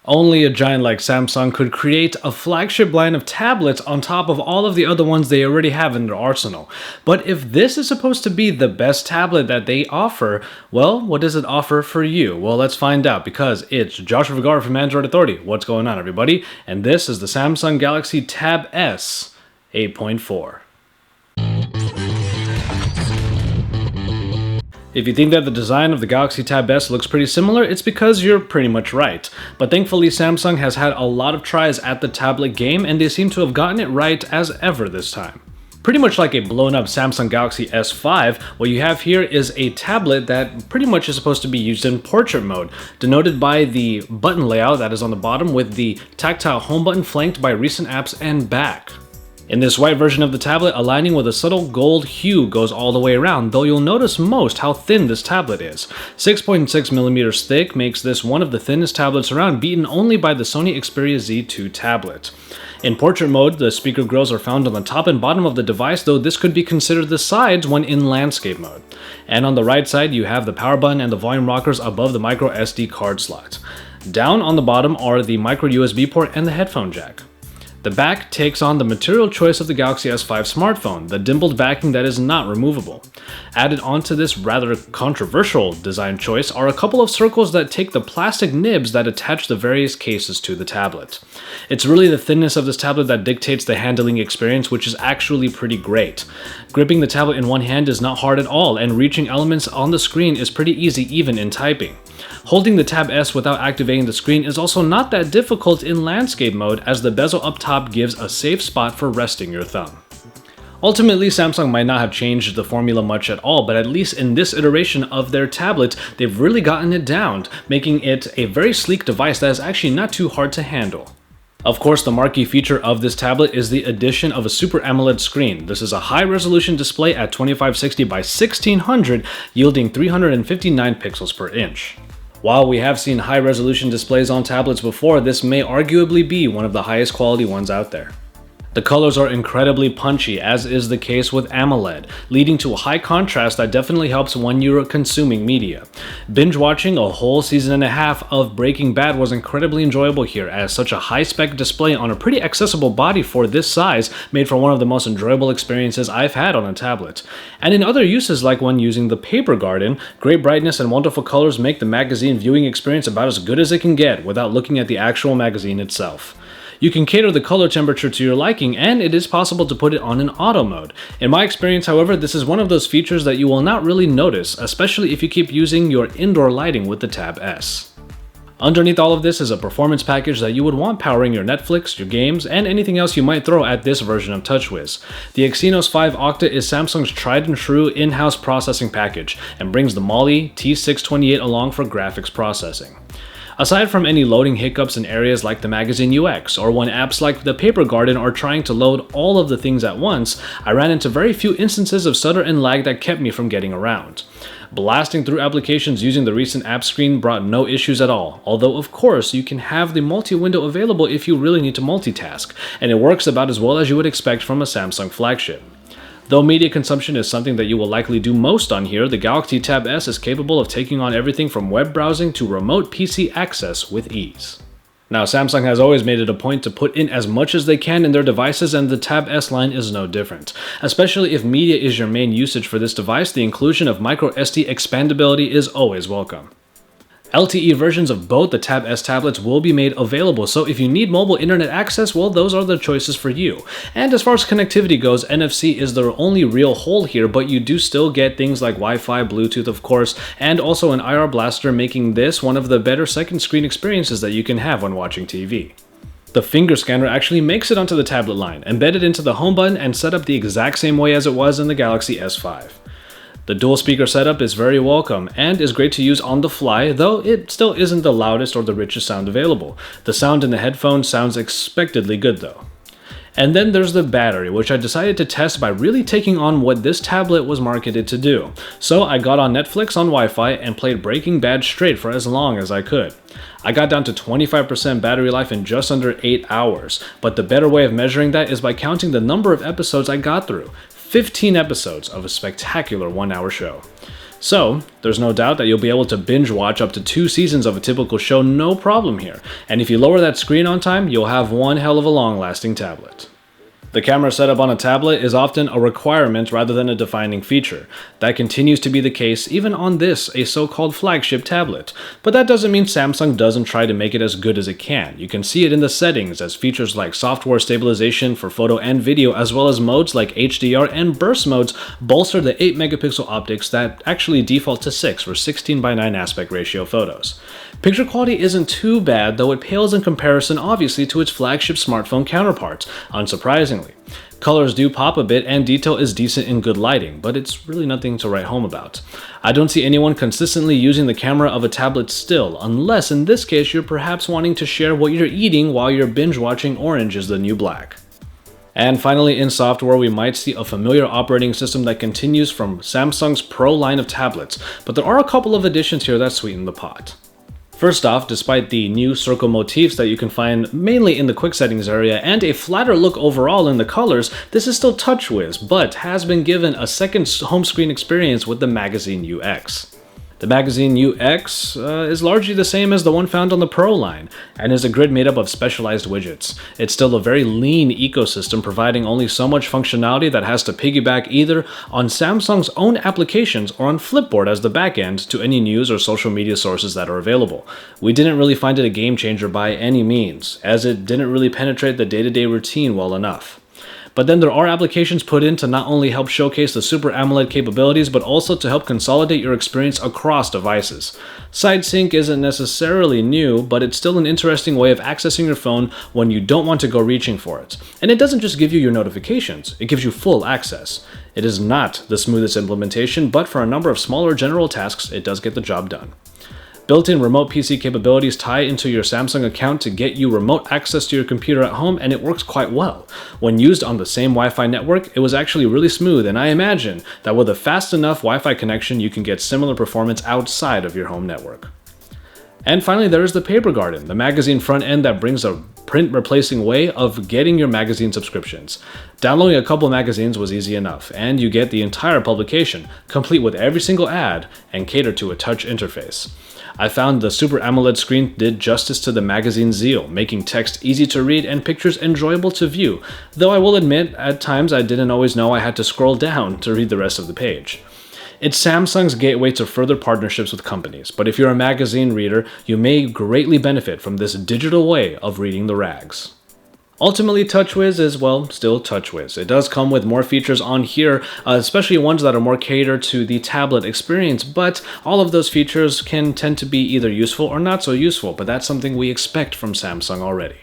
Only a giant like Samsung could create a flagship line of tablets on top of all of the other ones they already have in their arsenal. But if this is supposed to be the best tablet that they offer, well, what does it offer for you? Well, let's find out, because it's Joshua Vergara from Android Authority. What's going on, everybody? And this is the Samsung Galaxy Tab S 8.4. If you think that the design of the Galaxy Tab S looks pretty similar, it's because you're pretty much right. But thankfully, Samsung has had a lot of tries at the tablet game, and they seem to have gotten it right as ever this time. Pretty much like a blown up Samsung Galaxy S5, what you have here is a tablet that pretty much is supposed to be used in portrait mode, denoted by the button layout that is on the bottom with the tactile home button flanked by recent apps and back. In this white version of the tablet, a lining with a subtle gold hue goes all the way around, though you'll notice most how thin this tablet is. 6.6mm thick makes this one of the thinnest tablets around, beaten only by the Sony Xperia Z2 tablet. In portrait mode, the speaker grills are found on the top and bottom of the device, though this could be considered the sides when in landscape mode. And on the right side, you have the power button and the volume rockers above the micro SD card slot. Down on the bottom are the micro USB port and the headphone jack. The back takes on the material choice of the Galaxy S5 smartphone, the dimpled backing that is not removable. Added onto this rather controversial design choice are a couple of circles that take the plastic nibs that attach the various cases to the tablet. It's really the thinness of this tablet that dictates the handling experience, which is actually pretty great. Gripping the tablet in one hand is not hard at all, and reaching elements on the screen is pretty easy even in typing. Holding the Tab S without activating the screen is also not that difficult in landscape mode, as the bezel up top gives a safe spot for resting your thumb. Ultimately, Samsung might not have changed the formula much at all, but at least in this iteration of their tablet, they've really gotten it down, making it a very sleek device that is actually not too hard to handle. Of course, the marquee feature of this tablet is the addition of a Super AMOLED screen. This is a high-resolution display at 2560 by 1600, yielding 359 pixels per inch. While we have seen high-resolution displays on tablets before, this may arguably be one of the highest quality ones out there. The colors are incredibly punchy, as is the case with AMOLED, leading to a high contrast that definitely helps when you're consuming media. Binge watching a whole season and a half of Breaking Bad was incredibly enjoyable here, as such a high-spec display on a pretty accessible body for this size made for one of the most enjoyable experiences I've had on a tablet. And in other uses, like when using the Paper Garden, great brightness and wonderful colors make the magazine viewing experience about as good as it can get without looking at the actual magazine itself. You can cater the color temperature to your liking, and it is possible to put it on an auto mode. In my experience, however, this is one of those features that you will not really notice, especially if you keep using your indoor lighting with the Tab S. Underneath all of this is a performance package that you would want powering your Netflix, your games, and anything else you might throw at this version of TouchWiz. The Exynos 5 Octa is Samsung's tried and true in-house processing package, and brings the Mali T628 along for graphics processing. Aside from any loading hiccups in areas like the magazine UX, or when apps like the Paper Garden are trying to load all of the things at once, I ran into very few instances of stutter and lag that kept me from getting around. Blasting through applications using the recent app screen brought no issues at all, although of course you can have the multi-window available if you really need to multitask, and it works about as well as you would expect from a Samsung flagship. Though media consumption is something that you will likely do most on here, the Galaxy Tab S is capable of taking on everything from web browsing to remote PC access with ease. Now, Samsung has always made it a point to put in as much as they can in their devices, and the Tab S line is no different. Especially if media is your main usage for this device, the inclusion of microSD expandability is always welcome. LTE versions of both the Tab S tablets will be made available, so if you need mobile internet access, well, those are the choices for you. And as far as connectivity goes, NFC is the only real hole here, but you do still get things like Wi-Fi, Bluetooth of course, and also an IR blaster, making this one of the better second screen experiences that you can have when watching TV. The finger scanner actually makes it onto the tablet line, embedded into the home button and set up the exact same way as it was in the Galaxy S5. The dual speaker setup is very welcome and is great to use on the fly, though it still isn't the loudest or the richest sound available. The sound in the headphones sounds expectedly good though. And then there's the battery, which I decided to test by really taking on what this tablet was marketed to do. So I got on Netflix on Wi-Fi and played Breaking Bad straight for as long as I could. I got down to 25% battery life in just under 8 hours, but the better way of measuring that is by counting the number of episodes I got through. 15 episodes of a spectacular 1-hour show. So, there's no doubt that you'll be able to binge watch up to 2 seasons of a typical show no problem here, and if you lower that screen on time, you'll have one hell of a long-lasting tablet. The camera setup on a tablet is often a requirement rather than a defining feature. That continues to be the case even on this, a so-called flagship tablet. But that doesn't mean Samsung doesn't try to make it as good as it can. You can see it in the settings as features like software stabilization for photo and video, as well as modes like HDR and burst modes bolster the 8 megapixel optics that actually default to 6 for 16:9 aspect ratio photos. Picture quality isn't too bad, though it pales in comparison obviously to its flagship smartphone counterparts, unsurprisingly. Colors do pop a bit and detail is decent in good lighting, but it's really nothing to write home about. I don't see anyone consistently using the camera of a tablet still, unless in this case you're perhaps wanting to share what you're eating while you're binge watching Orange is the New Black. And finally, in software, we might see a familiar operating system that continues from Samsung's Pro line of tablets, but there are a couple of additions here that sweeten the pot. First off, despite the new circle motifs that you can find mainly in the quick settings area and a flatter look overall in the colors, this is still TouchWiz, but has been given a second home screen experience with the Magazine UX. The Magazine UX is largely the same as the one found on the Pro line, and is a grid made up of specialized widgets. It's still a very lean ecosystem, providing only so much functionality that has to piggyback either on Samsung's own applications or on Flipboard as the backend to any news or social media sources that are available. We didn't really find it a game changer by any means, as it didn't really penetrate the day-to-day routine well enough. But then there are applications put in to not only help showcase the Super AMOLED capabilities, but also to help consolidate your experience across devices. Side sync isn't necessarily new, but it's still an interesting way of accessing your phone when you don't want to go reaching for it. And it doesn't just give you your notifications, it gives you full access. It is not the smoothest implementation, but for a number of smaller general tasks, it does get the job done. Built-in remote PC capabilities tie into your Samsung account to get you remote access to your computer at home, and it works quite well. When used on the same Wi-Fi network, it was actually really smooth, and I imagine that with a fast enough Wi-Fi connection, you can get similar performance outside of your home network. And finally, there is the Paper Garden, the magazine front end that brings a print-replacing way of getting your magazine subscriptions. Downloading a couple magazines was easy enough, and you get the entire publication, complete with every single ad, and cater to a touch interface. I found the Super AMOLED screen did justice to the magazine's zeal, making text easy to read and pictures enjoyable to view, though I will admit, at times I didn't always know I had to scroll down to read the rest of the page. It's Samsung's gateway to further partnerships with companies, but if you're a magazine reader, you may greatly benefit from this digital way of reading the rags. Ultimately, TouchWiz is, well, still TouchWiz. It does come with more features on here, especially ones that are more catered to the tablet experience, but all of those features can tend to be either useful or not so useful, but that's something we expect from Samsung already.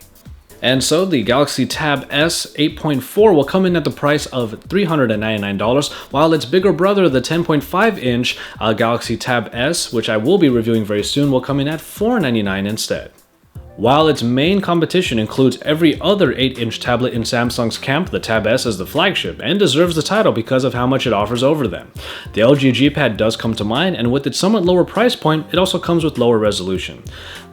And so the Galaxy Tab S 8.4 will come in at the price of $399, while its bigger brother, the 10.5-inch Galaxy Tab S, which I will be reviewing very soon, will come in at $499 instead. While its main competition includes every other 8-inch tablet in Samsung's camp, the Tab S is the flagship and deserves the title because of how much it offers over them. The LG G Pad does come to mind, and with its somewhat lower price point, it also comes with lower resolution.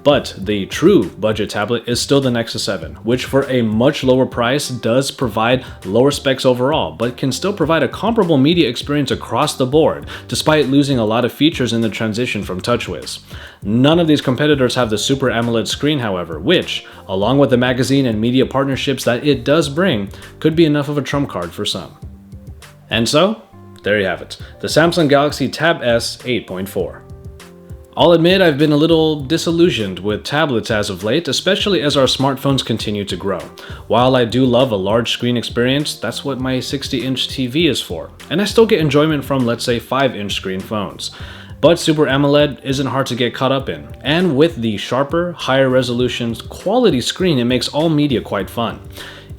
But the true budget tablet is still the Nexus 7, which for a much lower price does provide lower specs overall, but can still provide a comparable media experience across the board, despite losing a lot of features in the transition from TouchWiz. None of these competitors have the Super AMOLED screen, however, which, along with the magazine and media partnerships that it does bring, could be enough of a trump card for some. And so, there you have it, the Samsung Galaxy Tab S 8.4. I'll admit I've been a little disillusioned with tablets as of late, especially as our smartphones continue to grow. While I do love a large screen experience, that's what my 60-inch TV is for, and I still get enjoyment from, let's say, 5-inch screen phones. But Super AMOLED isn't hard to get caught up in, and with the sharper, higher resolution, quality screen, it makes all media quite fun.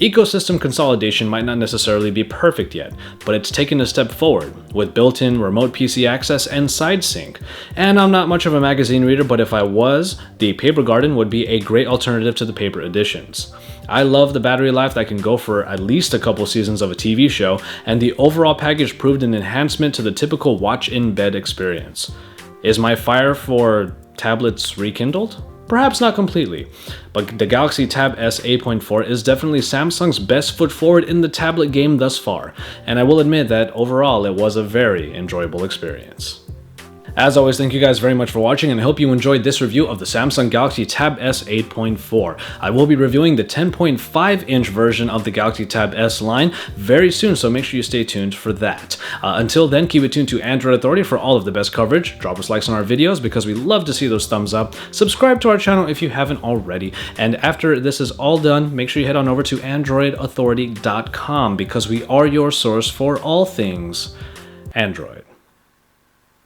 Ecosystem consolidation might not necessarily be perfect yet, but it's taken a step forward, with built-in remote PC access and side sync. And I'm not much of a magazine reader, but if I was, the Paper Garden would be a great alternative to the paper editions. I love the battery life that can go for at least a couple seasons of a TV show, and the overall package proved an enhancement to the typical watch-in-bed experience. Is my fire for tablets rekindled? Perhaps not completely, but the Galaxy Tab S 8.4 is definitely Samsung's best foot forward in the tablet game thus far, and I will admit that overall it was a very enjoyable experience. As always, thank you guys very much for watching, and I hope you enjoyed this review of the Samsung Galaxy Tab S 8.4. I will be reviewing the 10.5-inch version of the Galaxy Tab S line very soon, so make sure you stay tuned for that. Until then, keep it tuned to Android Authority for all of the best coverage. Drop us likes on our videos because we love to see those thumbs up. Subscribe to our channel if you haven't already. And after this is all done, make sure you head on over to androidauthority.com because we are your source for all things Android.